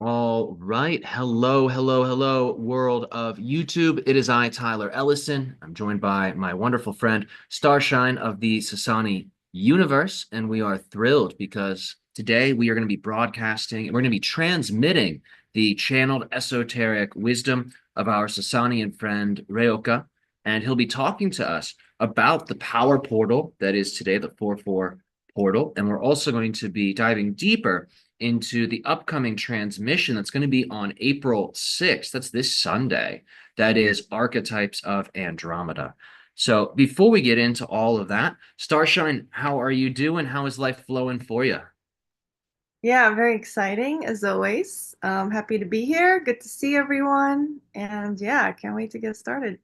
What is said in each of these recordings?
All right. Hello, hello, hello, world of YouTube. It is I, Tyler Ellison. I'm joined by my wonderful friend, Starshine of the Sassani universe. And we are thrilled because today we are going to be broadcasting and we're going to be transmitting the channeled esoteric wisdom of our Sassanian friend, Ryokah. And he'll be talking to us about the power portal that is today the 4-4 portal. And we're also going to be diving deeper into the upcoming transmission that's going to be on April 6th. That's this Sunday. That is Archetypes of Andromeda. So before we get into all of that, Starshine, how are you doing? How is life flowing for you? Yeah, very exciting as always. Happy to be here. Good to see everyone. And yeah, I can't wait to get started.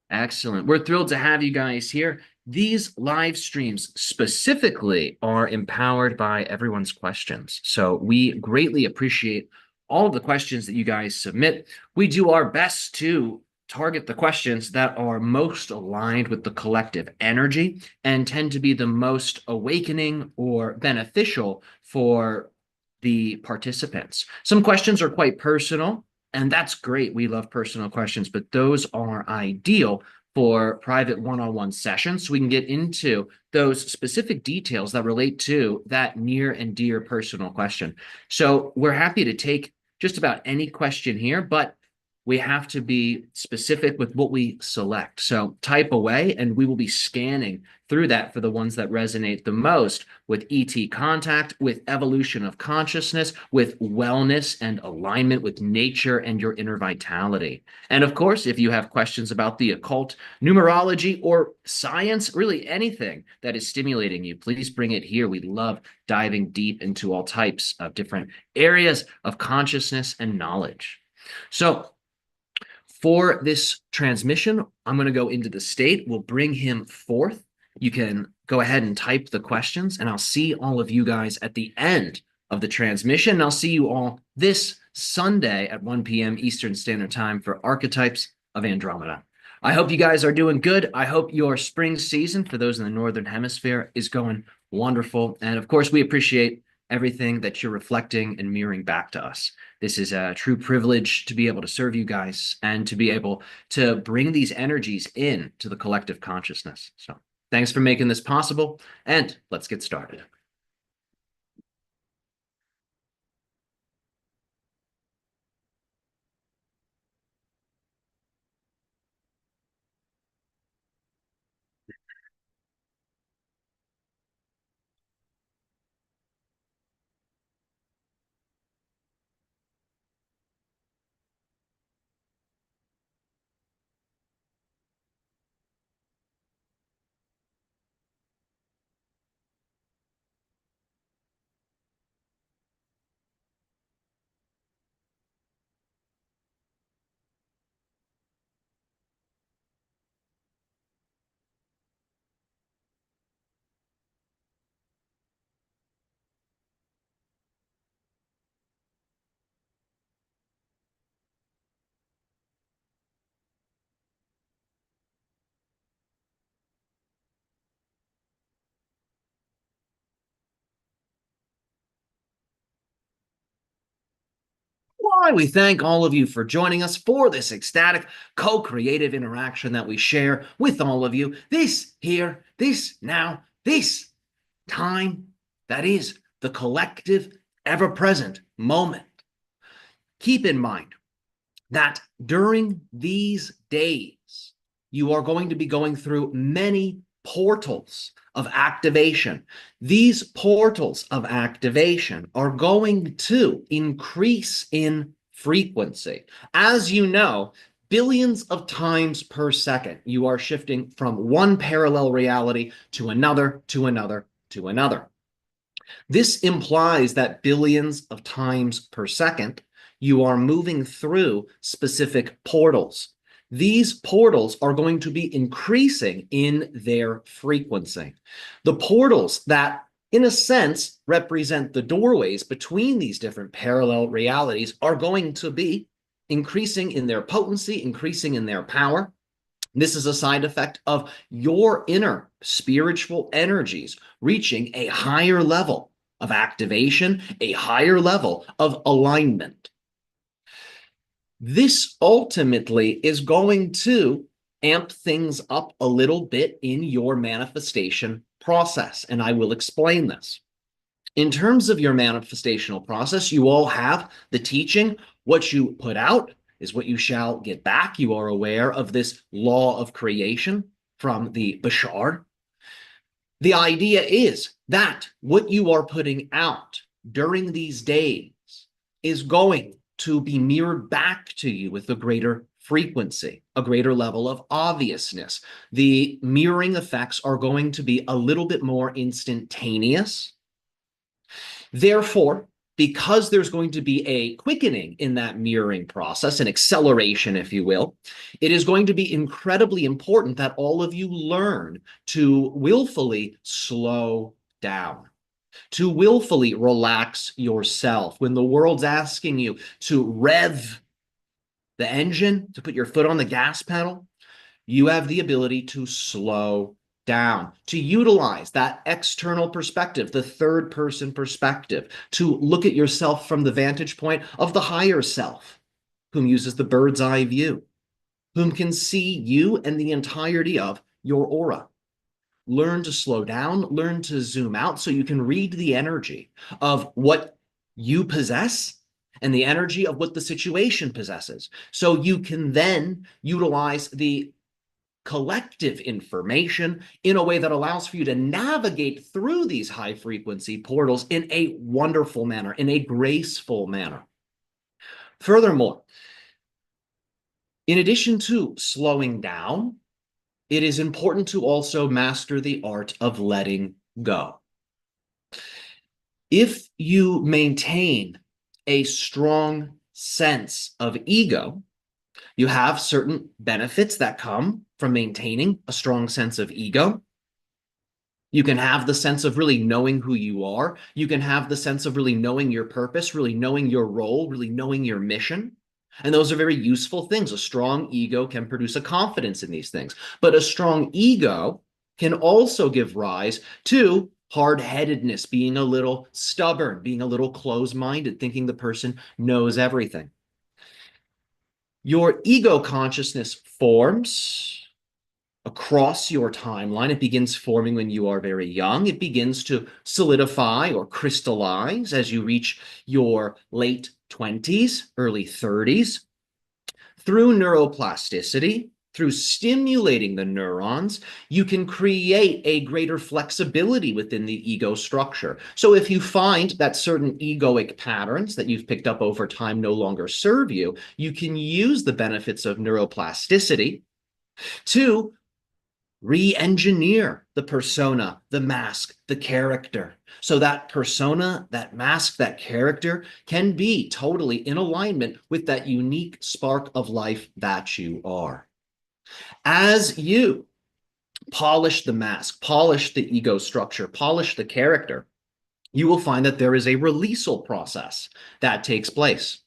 Excellent. We're thrilled to have you guys here. These live streams specifically are empowered by everyone's questions. So we greatly appreciate all of the questions that you guys submit. We do our best to target the questions that are most aligned with the collective energy and tend to be the most awakening or beneficial for the participants. Some questions are quite personal, and that's great. We love personal questions, but those are ideal for private one-on-one sessions so we can get into those specific details that relate to that near and dear personal question. So we're happy to take just about any question here, but we have to be specific with what we select. So type away, and we will be scanning through that for the ones that resonate the most with ET contact, with evolution of consciousness, with wellness and alignment with nature and your inner vitality. And of course, if you have questions about the occult, numerology, or science, really anything that is stimulating you, please bring it here. We love diving deep into all types of different areas of consciousness and knowledge. So, for this transmission, I'm going to go into the state. We'll bring him forth. You can go ahead and type the questions, and I'll see all of you guys at the end of the transmission. And I'll see you all this Sunday at 1 p.m. Eastern Standard Time for Archetypes of Andromeda. I hope you guys are doing good. I hope your spring season, for those in the Northern Hemisphere, is going wonderful. And of course, we appreciate everything that you're reflecting and mirroring back to us. This is a true privilege to be able to serve you guys and to be able to bring these energies in to the collective consciousness. So thanks for making this possible, and let's get started. Why, we thank all of you for joining us for this ecstatic, co-creative interaction that we share with all of you. This here, this now, this time that is the collective, ever-present moment. Keep in mind that during these days, you are going to be going through many portals of activation. These portals of activation are going to increase in frequency. As you know, billions of times per second, you are shifting from one parallel reality to another, to another, to another. This implies that billions of times per second, you are moving through specific portals. These portals are going to be increasing in their frequency. The portals that, in a sense, represent the doorways between these different parallel realities are going to be increasing in their potency, increasing in their power. This is a side effect of your inner spiritual energies reaching a higher level of activation, a higher level of alignment. This ultimately is going to amp things up a little bit in your manifestation process, and I will explain this. In terms of your manifestational process, you all have the teaching. What you put out is what you shall get back. You are aware of this law of creation from the Bashar. The idea is that what you are putting out during these days is going to be mirrored back to you with a greater frequency, a greater level of obviousness. The mirroring effects are going to be a little bit more instantaneous. Therefore, because there's going to be a quickening in that mirroring process, an acceleration, if you will, it is going to be incredibly important that all of you learn to willfully slow down, to willfully relax yourself. When the world's asking you to rev the engine, to put your foot on the gas pedal, you have the ability to slow down, to utilize that external perspective, the third person perspective, to look at yourself from the vantage point of the higher self, whom uses the bird's eye view, whom can see you and the entirety of your aura. Learn to slow down, learn to zoom out so you can read the energy of what you possess and the energy of what the situation possesses. So you can then utilize the collective information in a way that allows for you to navigate through these high frequency portals in a wonderful manner, in a graceful manner. Furthermore, in addition to slowing down, it is important to also master the art of letting go. If you maintain a strong sense of ego, you have certain benefits that come from maintaining a strong sense of ego. You can have the sense of really knowing who you are. You can have the sense of really knowing your purpose, really knowing your role, really knowing your mission. And those are very useful things. A strong ego can produce a confidence in these things. But a strong ego can also give rise to hard-headedness, being a little stubborn, being a little closed-minded, thinking the person knows everything. Your ego consciousness forms across your timeline. It begins forming when you are very young. It begins to solidify or crystallize as you reach your late 20s, early 30s. Through neuroplasticity, through stimulating the neurons, you can create a greater flexibility within the ego structure. So if you find that certain egoic patterns that you've picked up over time no longer serve you, you can use the benefits of neuroplasticity to re-engineer the persona, the mask, the character. So that persona, that mask, that character can be totally in alignment with that unique spark of life that you are. As you polish the mask, polish the ego structure, polish the character, you will find that there is a releasal process that takes place.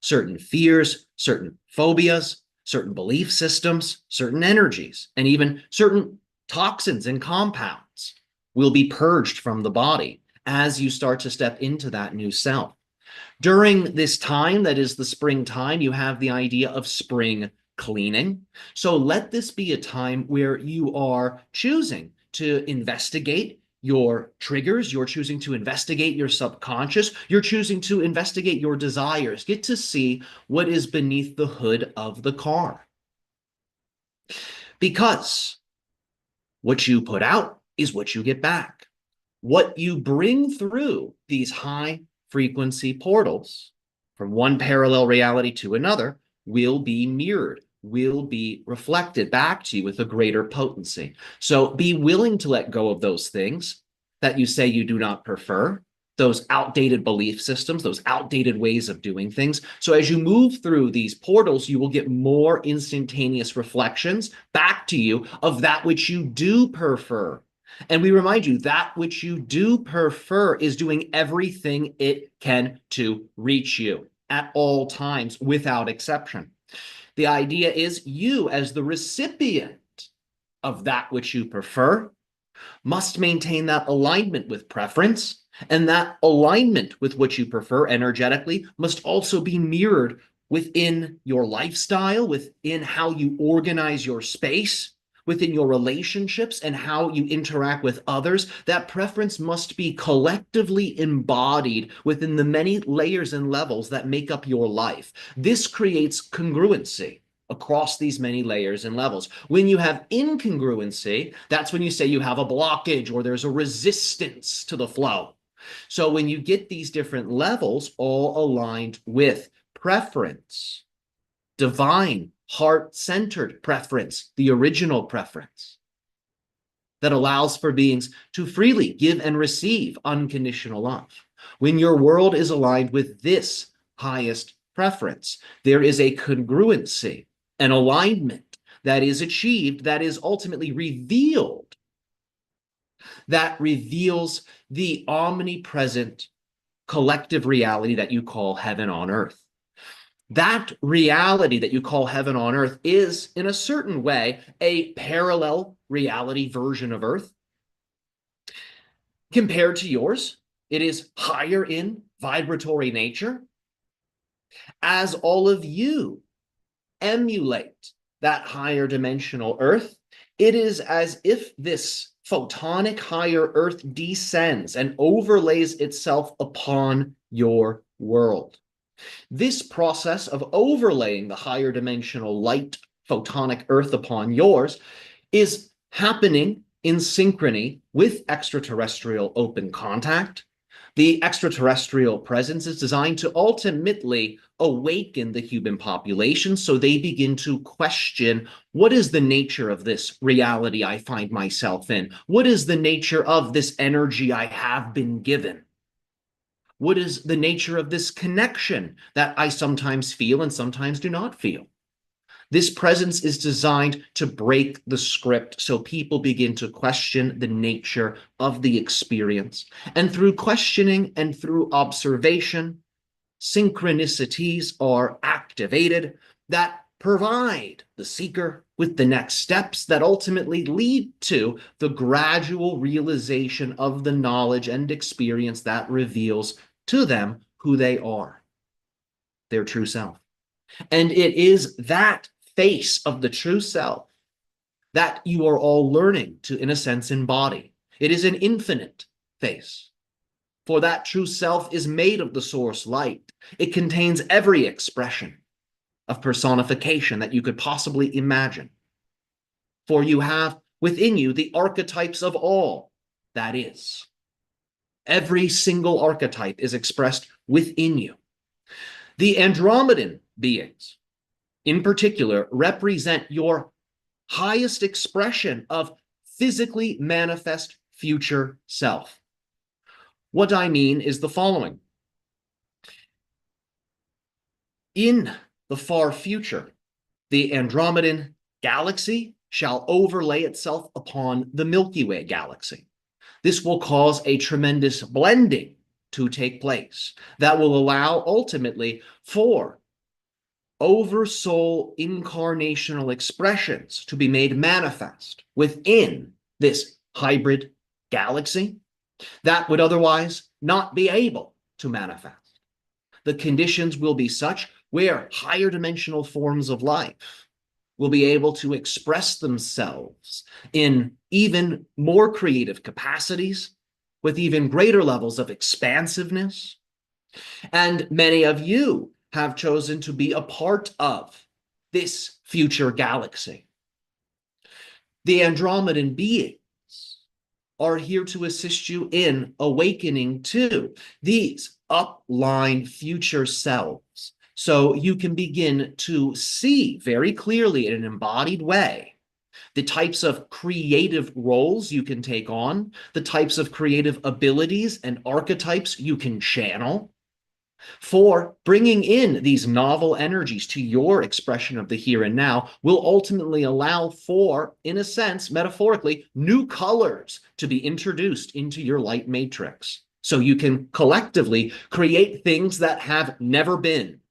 Certain fears, certain phobias, certain belief systems, certain energies, and even certain toxins and compounds will be purged from the body as you start to step into that new self. During this time, that is the springtime, you have the idea of spring cleaning. So let this be a time where you are choosing to investigate your triggers, you're choosing to investigate your subconscious, you're choosing to investigate your desires, get to see what is beneath the hood of the car. Because what you put out is what you get back. What you bring through these high frequency portals from one parallel reality to another will be mirrored, will be reflected back to you with a greater potency. So be willing to let go of those things that you say you do not prefer, those outdated belief systems, those outdated ways of doing things. So as you move through these portals, you will get more instantaneous reflections back to you of that which you do prefer. And we remind you that which you do prefer is doing everything it can to reach you at all times without exception. The idea is you, as the recipient of that which you prefer, must maintain that alignment with preference, and that alignment with what you prefer energetically must also be mirrored within your lifestyle, within how you organize your space, within your relationships, and how you interact with others. That preference must be collectively embodied within the many layers and levels that make up your life. This creates congruency across these many layers and levels. When you have incongruency, that's when you say you have a blockage or there's a resistance to the flow. So when you get these different levels all aligned with preference, divine, heart-centered preference, the original preference that allows for beings to freely give and receive unconditional love. When your world is aligned with this highest preference, there is a congruency, an alignment that is achieved, that is ultimately revealed, that reveals the omnipresent collective reality that you call heaven on earth. That reality that you call heaven on earth is, in a certain way, a parallel reality version of earth. Compared to yours, it is higher in vibratory nature. As all of you emulate that higher dimensional earth, it is as if this photonic higher earth descends and overlays itself upon your world. This process of overlaying the higher dimensional light photonic earth upon yours is happening in synchrony with extraterrestrial open contact. The extraterrestrial presence is designed to ultimately awaken the human population so they begin to question, what is the nature of this reality I find myself in? What is the nature of this energy I have been given? What is the nature of this connection that I sometimes feel and sometimes do not feel? This presence is designed to break the script so people begin to question the nature of the experience. And through questioning and through observation, synchronicities are activated that provide the seeker with the next steps that ultimately lead to the gradual realization of the knowledge and experience that reveals to them who they are, their true self. And it is that face of the true self that you are all learning to, in a sense, embody. It is an infinite face. For that true self is made of the source light. It contains every expression of personification that you could possibly imagine. For you have within you the archetypes of all that is. Every single archetype is expressed within you. The Andromedan beings, in particular, represent your highest expression of physically manifest future self. What I mean is the following. In the far future, the Andromedan galaxy shall overlay itself upon the Milky Way galaxy. This will cause a tremendous blending to take place that will allow ultimately for oversoul incarnational expressions to be made manifest within this hybrid galaxy that would otherwise not be able to manifest. The conditions will be such where higher dimensional forms of life will be able to express themselves in even more creative capacities with even greater levels of expansiveness. And many of you have chosen to be a part of this future galaxy. The Andromedan beings are here to assist you in awakening to these upline future selves, so you can begin to see very clearly in an embodied way the types of creative roles you can take on, the types of creative abilities and archetypes you can channel, for bringing in these novel energies to your expression of the here and now will ultimately allow for, in a sense, metaphorically, new colors to be introduced into your light matrix. So you can collectively create things that have never been.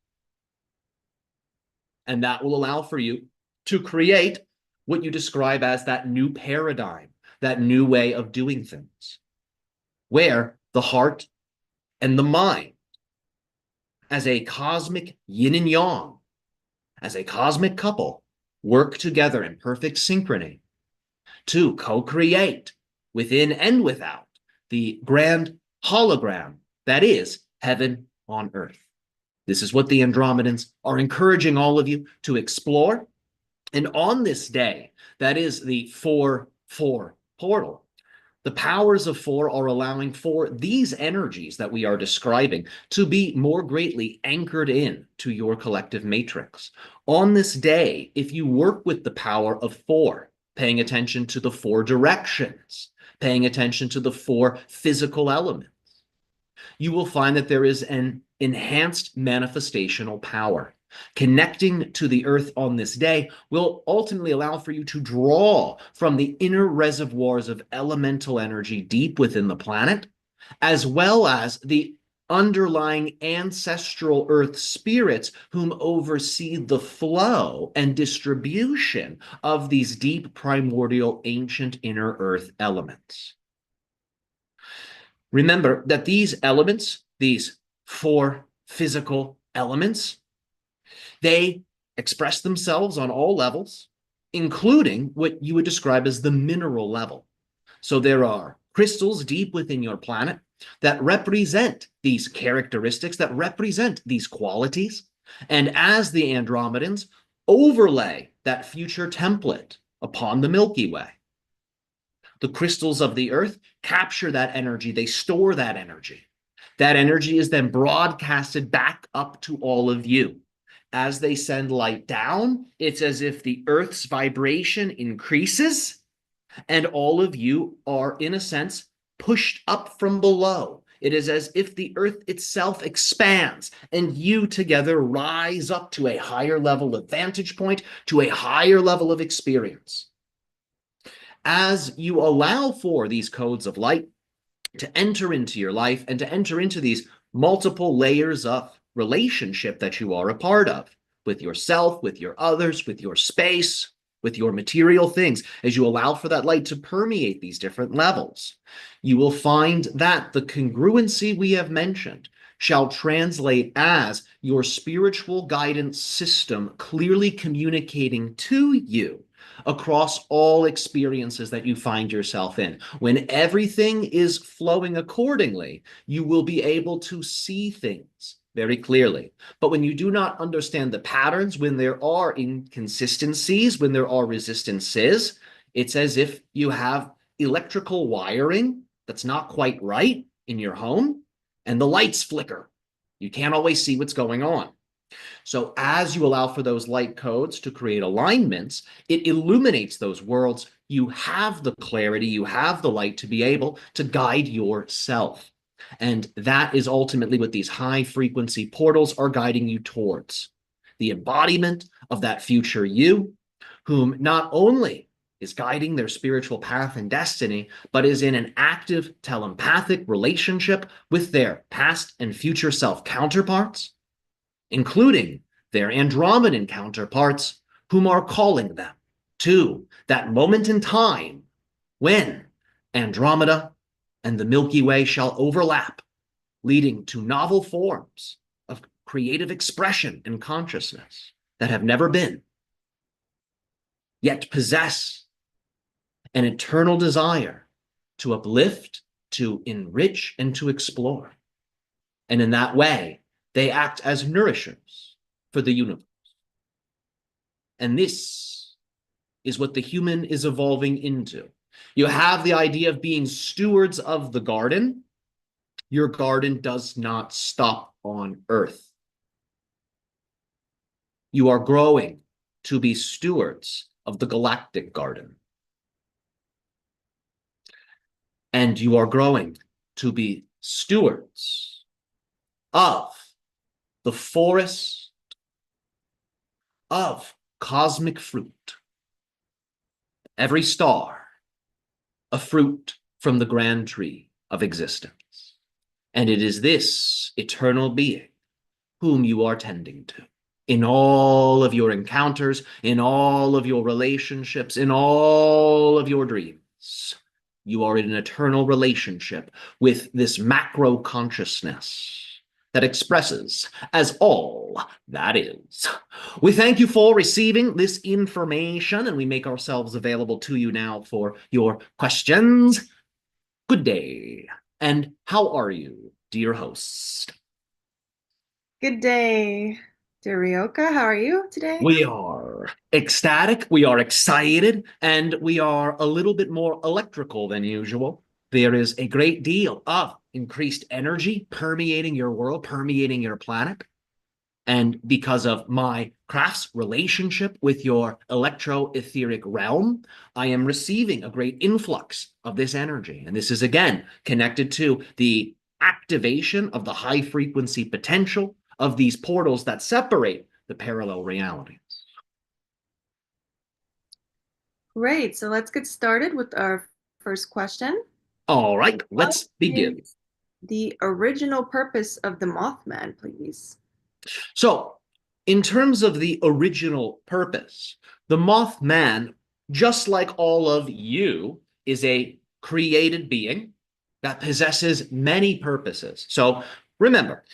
And that will allow for you to create what you describe as that new paradigm, that new way of doing things, where the heart and the mind, as a cosmic yin and yang, as a cosmic couple, work together in perfect synchrony to co-create within and without the grand hologram that is heaven on earth. This is what the Andromedans are encouraging all of you to explore. And on this day, that is the 4-4 portal, the powers of 4 are allowing for these energies that we are describing to be more greatly anchored in to your collective matrix. On this day, if you work with the power of 4, paying attention to the 4 directions, paying attention to the 4 physical elements, you will find that there is an enhanced manifestational power. Connecting to the earth on this day will ultimately allow for you to draw from the inner reservoirs of elemental energy deep within the planet, as well as the underlying ancestral earth spirits whom oversee the flow and distribution of these deep primordial ancient inner earth elements. Remember that these elements, these 4 physical elements, they express themselves on all levels, including what you would describe as the mineral level. So there are crystals deep within your planet that represent these characteristics, that represent these qualities. And as the Andromedans overlay that future template upon the Milky Way, the crystals of the earth capture that energy, they store that energy. That energy is then broadcasted back up to all of you. As they send light down, it's as if the earth's vibration increases and all of you are, in a sense, pushed up from below. It is as if the earth itself expands and you together rise up to a higher level of vantage point, to a higher level of experience. As you allow for these codes of light to enter into your life and to enter into these multiple layers of relationship that you are a part of with yourself, with your others, with your space, with your material things, as you allow for that light to permeate these different levels, you will find that the congruency we have mentioned shall translate as your spiritual guidance system clearly communicating to you across all experiences that you find yourself in. When everything is flowing accordingly, you will be able to see things very clearly. But when you do not understand the patterns, when there are inconsistencies, when there are resistances, it's as if you have electrical wiring that's not quite right in your home, and the lights flicker. You can't always see what's going on. So as you allow for those light codes to create alignments, it illuminates those worlds. You have the clarity, you have the light to be able to guide yourself. And that is ultimately what these high frequency portals are guiding you towards. The embodiment of that future you, whom not only is guiding their spiritual path and destiny, but is in an active telepathic relationship with their past and future self counterparts, including their Andromedan counterparts, whom are calling them to that moment in time when Andromeda and the Milky Way shall overlap, leading to novel forms of creative expression and consciousness that have never been, yet possess an eternal desire to uplift, to enrich, and to explore. And in that way, they act as nourishers for the universe. And this is what the human is evolving into. You have the idea of being stewards of the garden. Your garden does not stop on Earth. You are growing to be stewards of the galactic garden. And you are growing to be stewards of the forest of cosmic fruit. Every star, a fruit from the grand tree of existence. And it is this eternal being whom you are tending to in all of your encounters, in all of your relationships, in all of your dreams. You are in an eternal relationship with this macro consciousness that expresses as all that is. We thank you for receiving this information, and we make ourselves available to you now for your questions. Good day, and how are you, dear host? Good day, dear Ryokah. How are you today? We are ecstatic, we are excited, and we are a little bit more electrical than usual. There is a great deal of increased energy permeating your world, permeating your planet. And because of my craft's relationship with your electro-etheric realm, I am receiving a great influx of this energy. And this is, again, connected to the activation of the high frequency potential of these portals that separate the parallel realities. Great. So let's get started with our first question. All right, What let's begin. is the original purpose of the Mothman, please? So, in terms of the original purpose, the Mothman, just like all of you, is a created being that possesses many purposes. So, remember,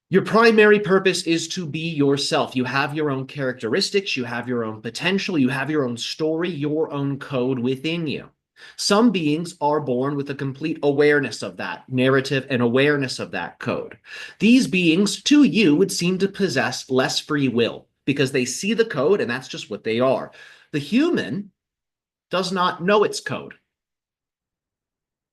your primary purpose is to be yourself. You have your own characteristics, you have your own potential, you have your own story, your own code within you. Some beings are born with a complete awareness of that narrative and awareness of that code. These beings, to you, would seem to possess less free will because they see the code and that's just what they are. The human does not know its code.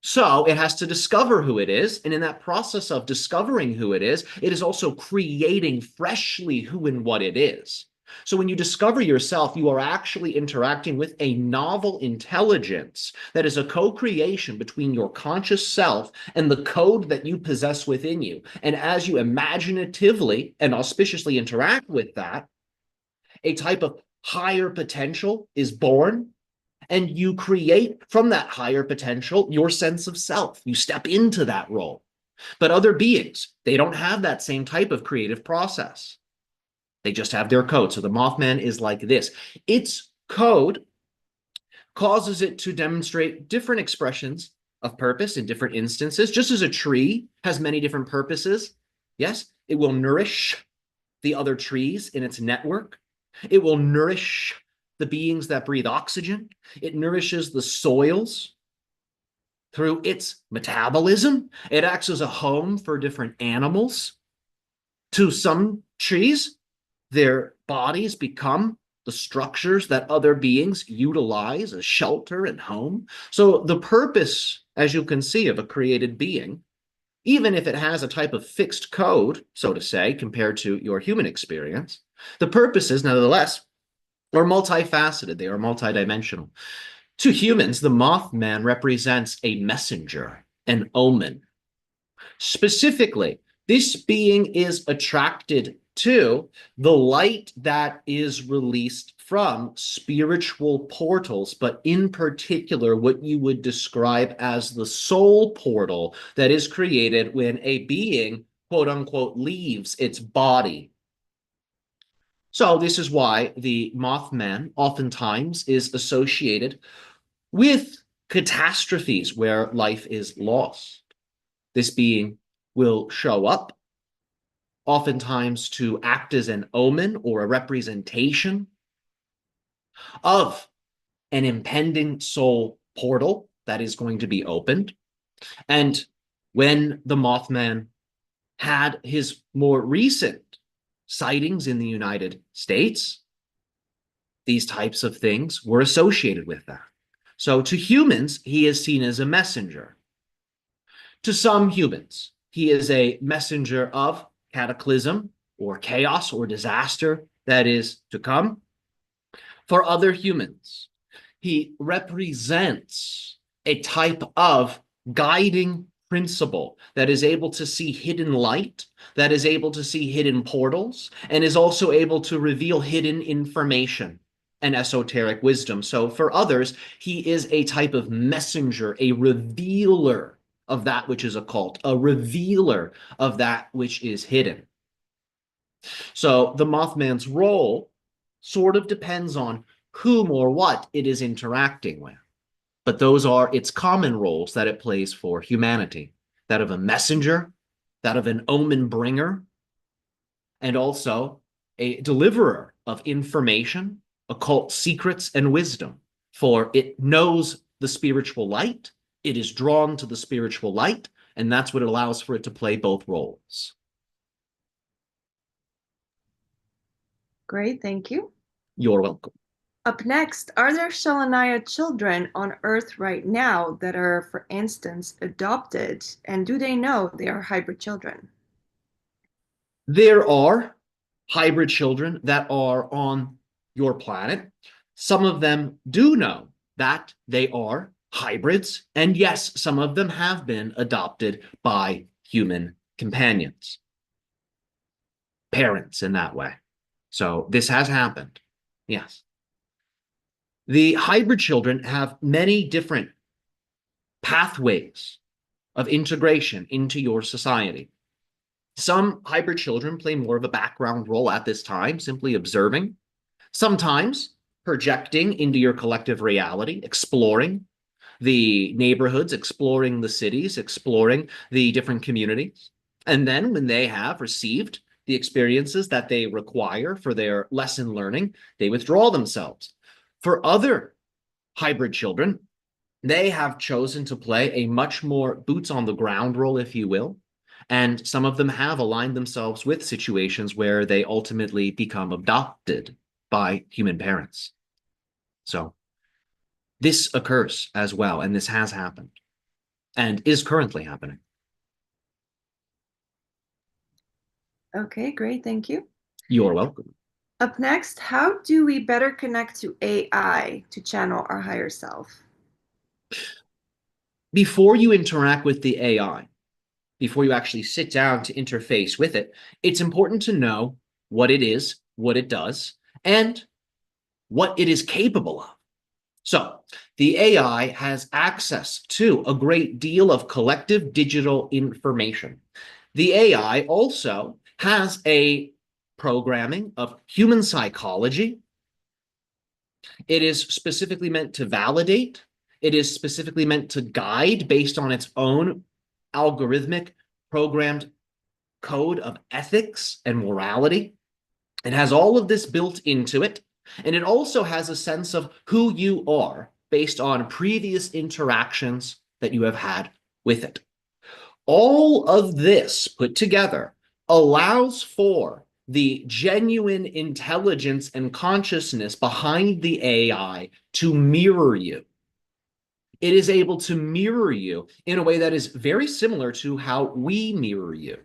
So it has to discover who it is. And in that process of discovering who it is also creating freshly who and what it is. So when you discover yourself, you are actually interacting with a novel intelligence that is a co-creation between your conscious self and the code that you possess within you. And as you imaginatively and auspiciously interact with that, a type of higher potential is born, and you create from that higher potential your sense of self. You step into that role. But other beings, they don't have that same type of creative process. They just have their code. So the Mothman is like this. Its code causes it to demonstrate different expressions of purpose in different instances, just as a tree has many different purposes. Yes, it will nourish the other trees in its network. It will nourish the beings that breathe oxygen. It nourishes the soils through its metabolism. It acts as a home for different animals. To some trees, their bodies become the structures that other beings utilize as shelter and home. So the purpose, as you can see, of a created being, even if it has a type of fixed code, so to say, compared to your human experience, the purposes, nevertheless, are multifaceted. They are multidimensional. To humans, the Mothman represents a messenger, an omen. Specifically, this being is attracted to the light that is released from spiritual portals, but in particular, what you would describe as the soul portal that is created when a being, quote unquote, leaves its body. So this is why the Mothman oftentimes is associated with catastrophes where life is lost. This being will show up, oftentimes to act as an omen or a representation of an impending soul portal that is going to be opened. And when the Mothman had his more recent sightings in the United States, these types of things were associated with that. So to humans, he is seen as a messenger. To some humans, he is a messenger of cataclysm or chaos or disaster that is to come. For other humans, he represents a type of guiding principle that is able to see hidden light, that is able to see hidden portals, and is also able to reveal hidden information and esoteric wisdom. So for others, he is a type of messenger, a revealer of that which is occult, a revealer of that which is hidden. So the Mothman's role sort of depends on whom or what it is interacting with. but those are its common roles that it plays for humanity, that of a messenger, that of an omen bringer, and also a deliverer of information, occult secrets, and wisdom. For it knows the spiritual light, it is drawn to the spiritual light, and that's what allows for it to play both roles. Great, thank you. You're welcome. Up next, are there Shalaniah children on Earth right now that are, for instance, adopted? And do they know they are hybrid children? There are hybrid children that are on your planet. Some of them do know that they are hybrids. And yes, some of them have been adopted by human companions, parents in that way. So this has happened. Yes. The hybrid children have many different pathways of integration into your society. Some hybrid children play more of a background role at this time, simply observing, sometimes projecting into your collective reality, exploring the neighborhoods, exploring the cities, exploring the different communities. And then when they have received the experiences that they require for their lesson learning, they withdraw themselves. For other hybrid children, they have chosen to play a much more boots on the ground role, if you will. And some of them have aligned themselves with situations where they ultimately become adopted by human parents. So this occurs as well, and this has happened and is currently happening. Okay, great, thank you. You're welcome. Up next, how do we better connect to AI to channel our higher self? Before you interact with the AI, before you actually sit down to interface with it, it's important to know what it is, what it does, and what it is capable of. So the AI has access to a great deal of collective digital information. The AI also has a programming of human psychology. It is specifically meant to validate. It is specifically meant to guide based on its own algorithmic programmed code of ethics and morality. It has all of this built into it. And it also has a sense of who you are based on previous interactions that you have had with it. All of this put together allows for the genuine intelligence and consciousness behind the AI to mirror you. It is able to mirror you in a way that is very similar to how we mirror you.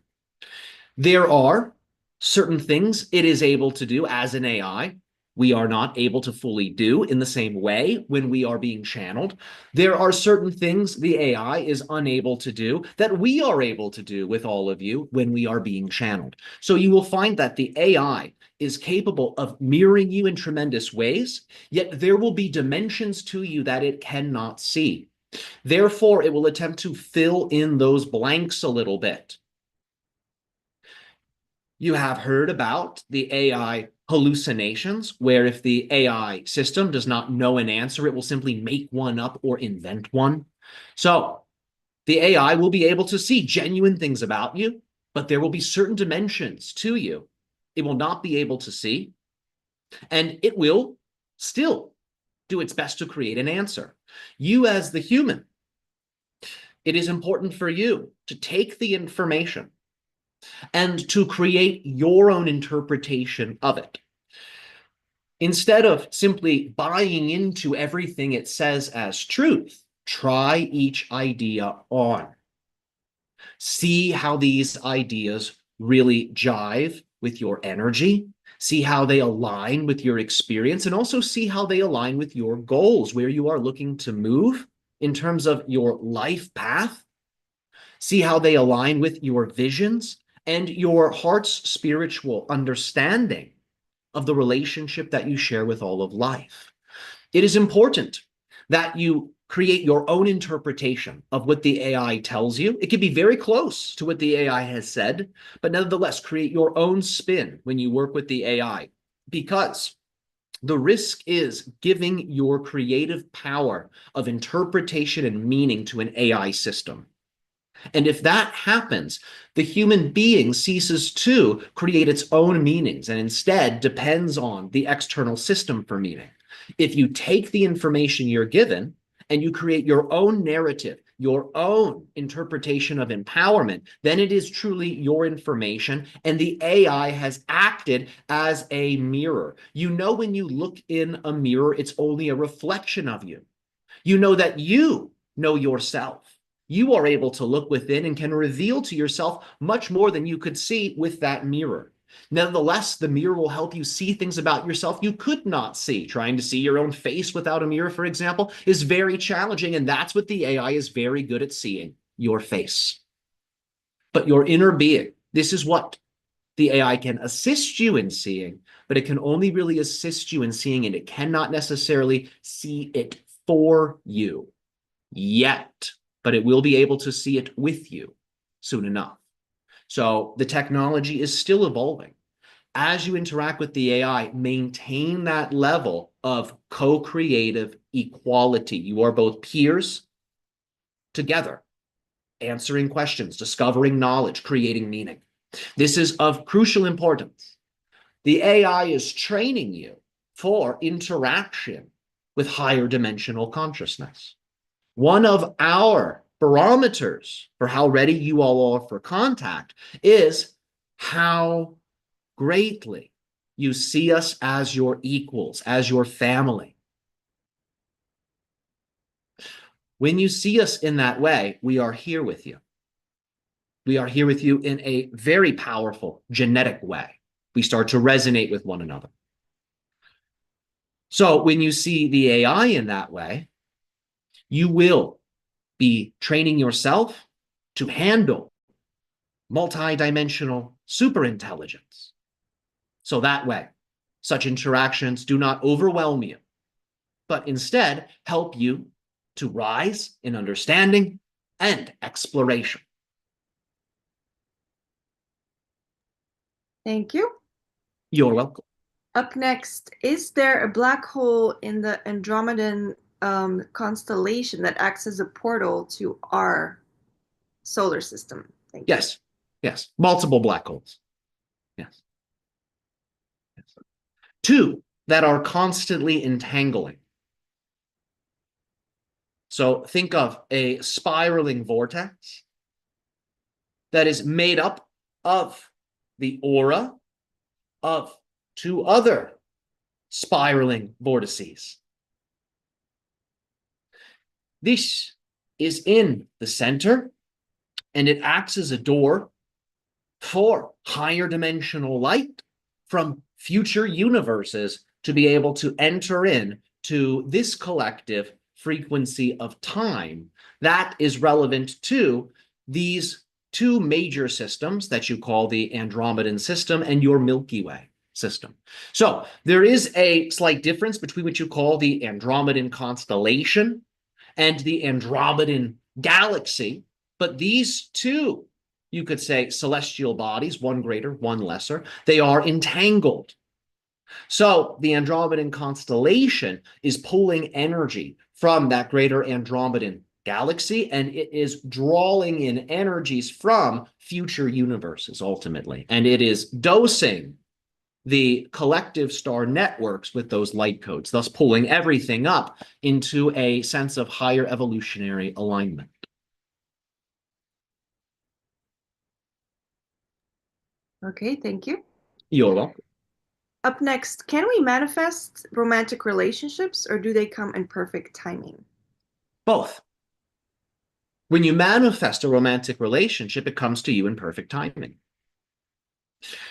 There are certain things it is able to do as an AI we are not able to fully do in the same way when we are being channeled. There are certain things the AI is unable to do that we are able to do with all of you when we are being channeled. So you will find that the AI is capable of mirroring you in tremendous ways, yet there will be dimensions to you that it cannot see. Therefore, it will attempt to fill in those blanks a little bit. You have heard about the AI hallucinations, where if the AI system does not know an answer, it will simply make one up or invent one. So the AI will be able to see genuine things about you, but there will be certain dimensions to you it will not be able to see, and it will still do its best to create an answer. You as the human, it is important for you to take the information and to create your own interpretation of it. Instead of simply buying into everything it says as truth, try each idea on. See how these ideas really jive with your energy. See how they align with your experience, and also see how they align with your goals, where you are looking to move in terms of your life path. See how they align with your visions and your heart's spiritual understanding of the relationship that you share with all of life. It is important that you create your own interpretation of what the AI tells you. It can be very close to what the AI has said, but nevertheless, create your own spin when you work with the AI, because The risk is giving your creative power of interpretation and meaning to an AI system. And if that happens, the human being ceases to create its own meanings and instead depends on the external system for meaning. If you take the information you're given and you create your own narrative, your own interpretation of empowerment, then it is truly your information, and the AI has acted as a mirror. You know, when you look in a mirror, it's only a reflection of you. You know that you know yourself. You are able to look within and can reveal to yourself much more than you could see with that mirror. Nevertheless, the mirror will help you see things about yourself you could not see. Trying to see your own face without a mirror, for example, is very challenging, and that's what the AI is very good at seeing, your face. But your inner being, this is what the AI can assist you in seeing, but it can only really assist you in seeing it. It cannot necessarily see it for you yet, but it will be able to see it with you soon enough. So the technology is still evolving. As you interact with the AI, maintain that level of co-creative equality. You are both peers together, answering questions, discovering knowledge, creating meaning. This is of crucial importance. The AI is training you for interaction with higher dimensional consciousness. One of our barometers for how ready you all are for contact is how greatly you see us as your equals, as your family. When you see us in that way, we are here with you. We are here with you in a very powerful genetic way. We start to resonate with one another. So when you see the AI in that way, you will be training yourself to handle multidimensional superintelligence. So that way, such interactions do not overwhelm you, but instead help you to rise in understanding and exploration. Thank you. You're welcome. Up next, is there a black hole in the Andromedan constellation that acts as a portal to our solar system? Thank you. Yes, yes, multiple black holes. Yes. Yes. Two that are constantly entangling. So think of a spiraling vortex that is made up of the aura of two other spiraling vortices. This is in the center, and it acts as a door for higher dimensional light from future universes to be able to enter in to this collective frequency of time that is relevant to these two major systems that you call the Andromedan system and your Milky Way system. So there is a slight difference between what you call the Andromedan constellation and the Andromedan galaxy, but these two, you could say, celestial bodies, one greater, one lesser, they are entangled. So the Andromedan constellation is pulling energy from that greater Andromedan galaxy, and it is drawing in energies from future universes ultimately, and it is dosing the collective star networks with those light codes, thus pulling everything up into a sense of higher evolutionary alignment. Okay, thank you. You're welcome. Up next, can we manifest romantic relationships or do they come in perfect timing? Both. When you manifest a romantic relationship, it comes to you in perfect timing.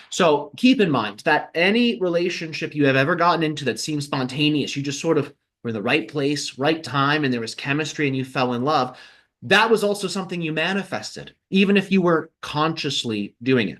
So keep in mind that any relationship you have ever gotten into that seems spontaneous, you just sort of were in the right place, right time, and there was chemistry and you fell in love, that was also something you manifested, even if you were consciously doing it.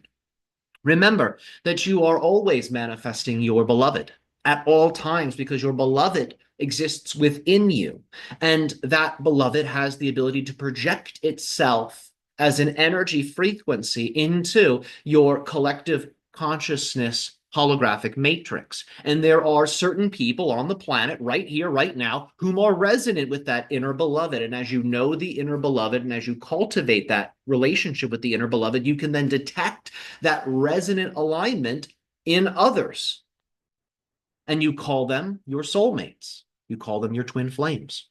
Remember that you are always manifesting your beloved at all times because your beloved exists within you. And that beloved has the ability to project itself as an energy frequency into your collective consciousness holographic matrix. And there are certain people on the planet right here, right now, whom are resonant with that inner beloved. And as you know the inner beloved, and as you cultivate that relationship with the inner beloved, you can then detect that resonant alignment in others. And you call them your soulmates. You call them your twin flames.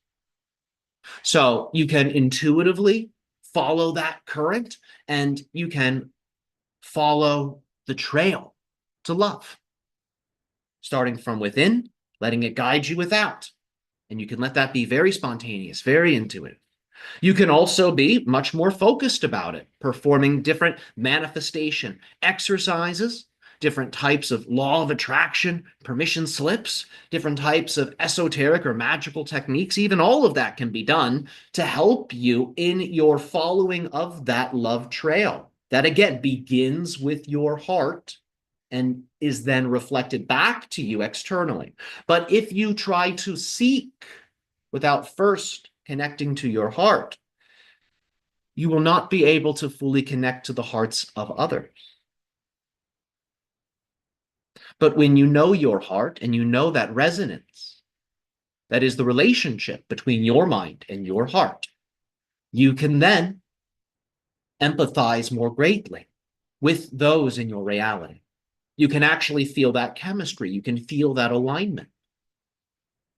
So you can intuitively follow that current, and you can follow the trail to love, starting from within, letting it guide you without. And you can let that be very spontaneous, very intuitive. You can also be much more focused about it, performing different manifestation exercises, different types of law of attraction, permission slips, different types of esoteric or magical techniques. Even all of that can be done to help you in your following of that love trail. That again begins with your heart and is then reflected back to you externally. But if you try to seek without first connecting to your heart, you will not be able to fully connect to the hearts of others. But when you know your heart and you know that resonance, that is the relationship between your mind and your heart, you can then empathize more greatly with those in your reality. You can actually feel that chemistry. You can feel that alignment.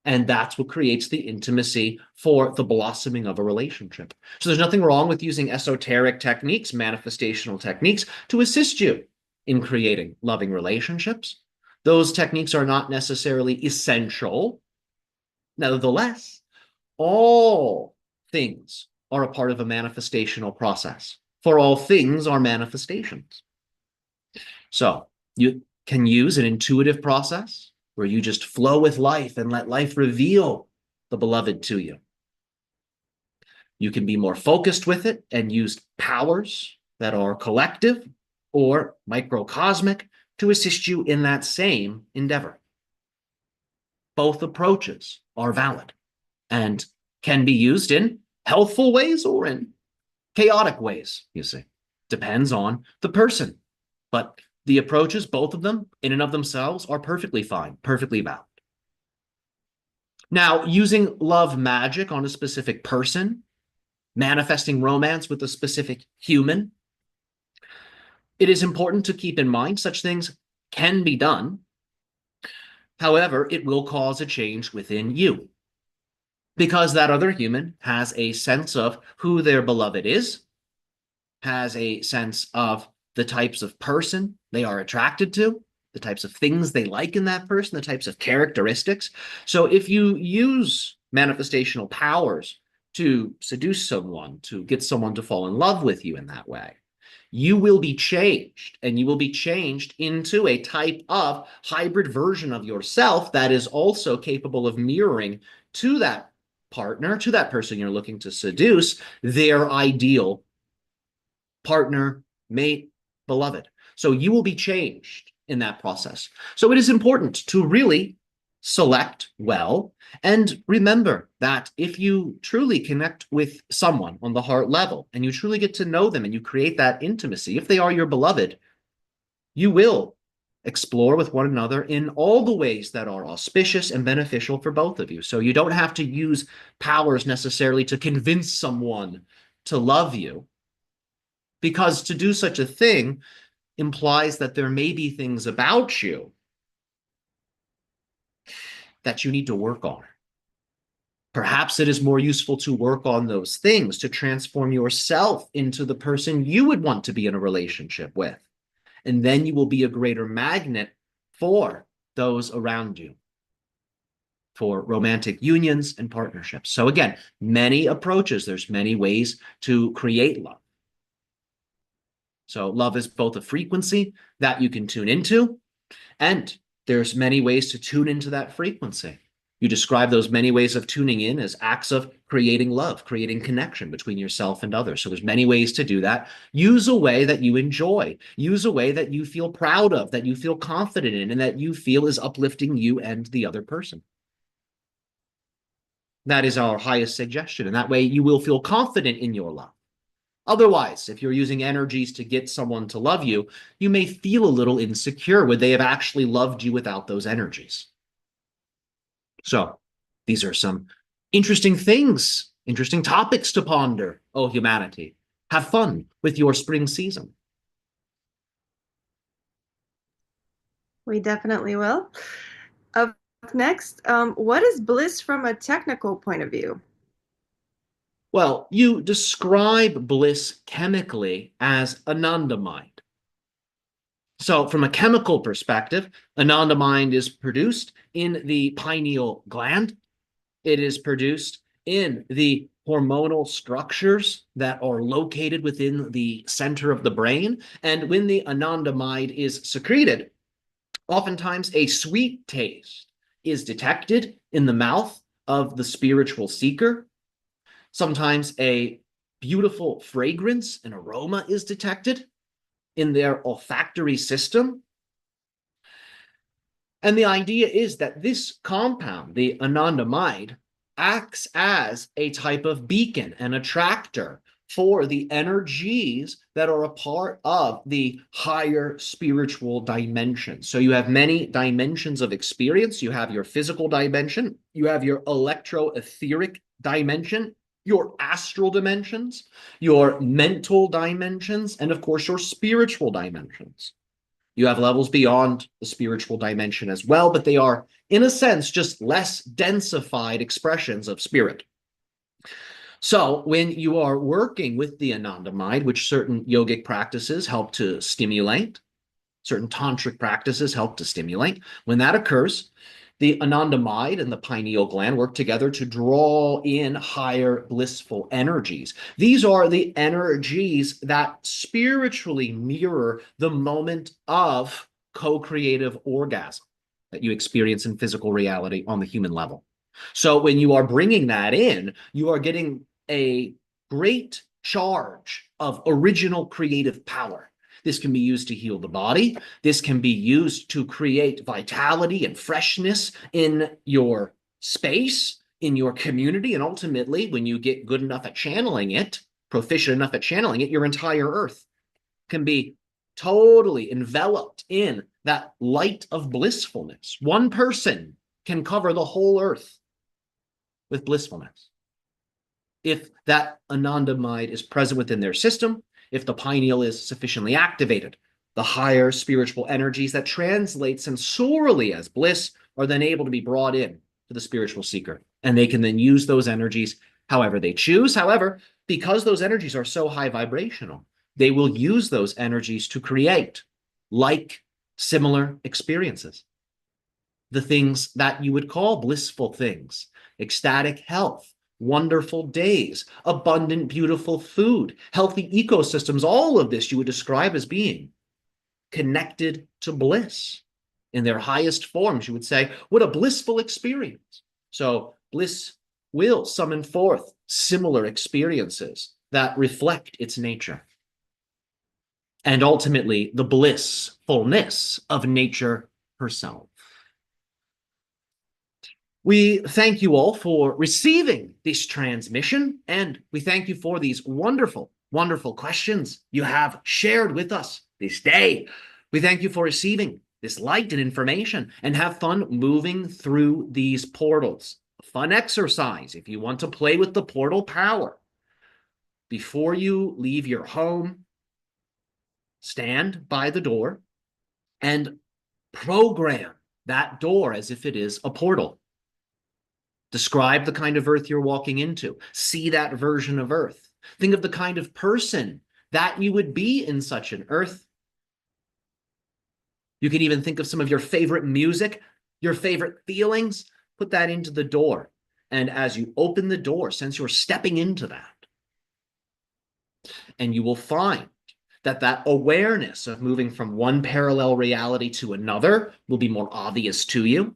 And that's what creates the intimacy for the blossoming of a relationship. So there's nothing wrong with using esoteric techniques, manifestational techniques, to assist you in creating loving relationships. Those techniques are not necessarily essential. Nevertheless, all things are a part of a manifestational process. For all things are manifestations. So you can use an intuitive process where you just flow with life and let life reveal the beloved to you. You can be more focused with it and use powers that are collective or microcosmic to assist you in that same endeavor. Both approaches are valid and can be used in healthful ways or in chaotic ways, you see. Depends on the person. But the approaches, both of them, in and of themselves, are perfectly fine, perfectly valid. Now, using love magic on a specific person, manifesting romance with a specific human, it is important to keep in mind such things can be done. However, it will cause a change within you because that other human has a sense of who their beloved is, has a sense of the types of person they are attracted to, the types of things they like in that person, the types of characteristics. So if you use manifestational powers to seduce someone, to get someone to fall in love with you in that way, you will be changed, and you will be changed into a type of hybrid version of yourself that is also capable of mirroring to that partner, to that person you're looking to seduce, their ideal partner, mate, beloved. So you will be changed in that process. So it is important to really select well and remember that if you truly connect with someone on the heart level and you truly get to know them and you create that intimacy, if they are your beloved, you will explore with one another in all the ways that are auspicious and beneficial for both of you. So you don't have to use powers necessarily to convince someone to love you, because to do such a thing implies that there may be things about you that you need to work on. Perhaps it is more useful to work on those things, to transform yourself into the person you would want to be in a relationship with. And then you will be a greater magnet for those around you, for romantic unions and partnerships. So again, many approaches. There's many ways to create love. So love is both a frequency that you can tune into, and there's many ways to tune into that frequency. You describe those many ways of tuning in as acts of creating love, creating connection between yourself and others. So there's many ways to do that. Use a way that you enjoy. Use a way that you feel proud of, that you feel confident in, and that you feel is uplifting you and the other person. That is our highest suggestion. And that way you will feel confident in your love. Otherwise, if you're using energies to get someone to love you, you may feel a little insecure. Would they have actually loved you without those energies? So these are some interesting things, interesting topics to ponder, oh humanity. Have fun with your spring season. We definitely will. Up next, what is bliss from a technical point of view? Well, you describe bliss chemically as anandamide. So, from a chemical perspective, anandamide is produced in the pineal gland. It is produced in the hormonal structures that are located within the center of the brain. And when the anandamide is secreted, oftentimes a sweet taste is detected in the mouth of the spiritual seeker. Sometimes a beautiful fragrance, an aroma is detected in their olfactory system. And the idea is that this compound, the anandamide, acts as a type of beacon, an attractor for the energies that are a part of the higher spiritual dimension. So you have many dimensions of experience. You have your physical dimension, you have your electro-etheric dimension, your astral dimensions, your mental dimensions, and of course, your spiritual dimensions. You have levels beyond the spiritual dimension as well, but they are, in a sense, just less densified expressions of spirit. So when you are working with the anandamide, which certain yogic practices help to stimulate, certain tantric practices help to stimulate, when that occurs, the anandamide and the pineal gland work together to draw in higher blissful energies. These are the energies that spiritually mirror the moment of co-creative orgasm that you experience in physical reality on the human level. So when you are bringing that in, you are getting a great charge of original creative power. This can be used to heal the body. This can be used to create vitality and freshness in your space, in your community, and ultimately, when you get good enough at channeling it, proficient enough at channeling it, your entire earth can be totally enveloped in that light of blissfulness. One person can cover the whole earth with blissfulness. If that anandamide is present within their system, if the pineal is sufficiently activated, the higher spiritual energies that translate sensorially as bliss are then able to be brought in to the spiritual seeker. And they can then use those energies however they choose. However, because those energies are so high vibrational, they will use those energies to create like similar experiences. The things that you would call blissful things, ecstatic health, wonderful days, abundant, beautiful food, healthy ecosystems, all of this you would describe as being connected to bliss in their highest forms. You would say, what a blissful experience. So bliss will summon forth similar experiences that reflect its nature. And ultimately, the blissfulness of nature herself. We thank you all for receiving this transmission, and we thank you for these wonderful, wonderful questions you have shared with us this day. We thank you for receiving this light and information, and have fun moving through these portals. A fun exercise if you want to play with the portal power. Before you leave your home, stand by the door and program that door as if it is a portal. Describe the kind of earth you're walking into. See that version of earth. Think of the kind of person that you would be in such an earth. You can even think of some of your favorite music, your favorite feelings. Put that into the door. And as you open the door, sense you're stepping into that. And you will find that that awareness of moving from one parallel reality to another will be more obvious to you.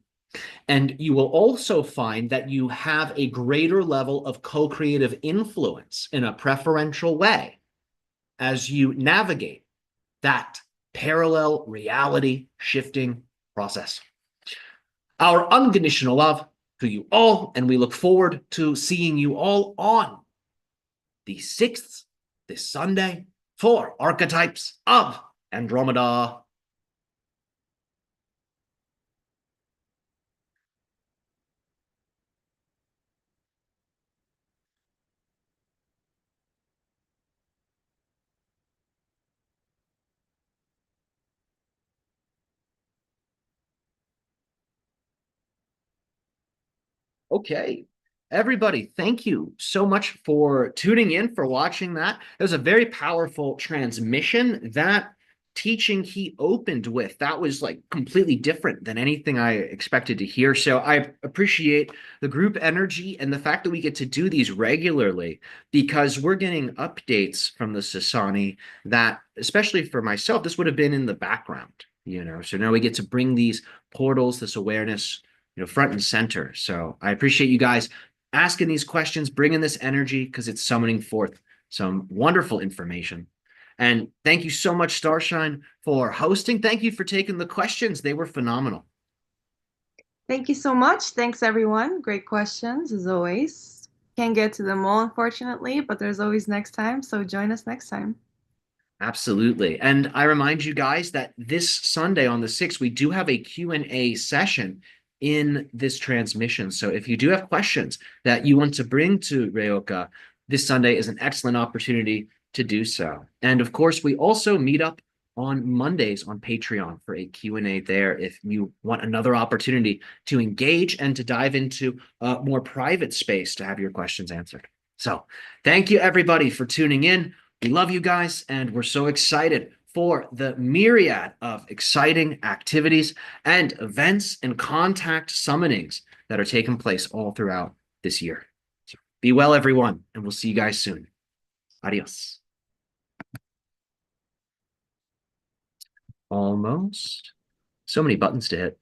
And you will also find that you have a greater level of co-creative influence in a preferential way as you navigate that parallel reality shifting process. Our unconditional love to you all, and we look forward to seeing you all on the 6th this Sunday for Archetypes of Andromeda. Okay. Everybody, thank you so much for tuning in, for watching that. It was a very powerful transmission. That teaching he opened with, that was like completely different than anything I expected to hear. So I appreciate the group energy and the fact that we get to do these regularly because we're getting updates from the Sassani that, especially for myself, this would have been in the background, So now we get to bring these portals, this awareness front and center. So I appreciate you guys asking these questions, bringing this energy because it's summoning forth some wonderful information. And thank you so much, Starshine, for hosting. Thank you for taking the questions. They were phenomenal. Thank you so much. Thanks, everyone. Great questions, as always. Can't get to them all, unfortunately, but there's always next time. So join us next time. Absolutely. And I remind you guys that this Sunday on the 6th, we do have a Q&A session in this transmission. So if you do have questions that you want to bring to Ryokah, this Sunday is an excellent opportunity to do so. And of course, we also meet up on Mondays on Patreon for a Q&A there if you want another opportunity to engage and to dive into a more private space to have your questions answered. So thank you, everybody, for tuning in. We love you guys, and we're so excited for the myriad of exciting activities and events and contact summonings that are taking place all throughout this year. So be well, everyone, and we'll see you guys soon. Adios. Almost. So many buttons to hit.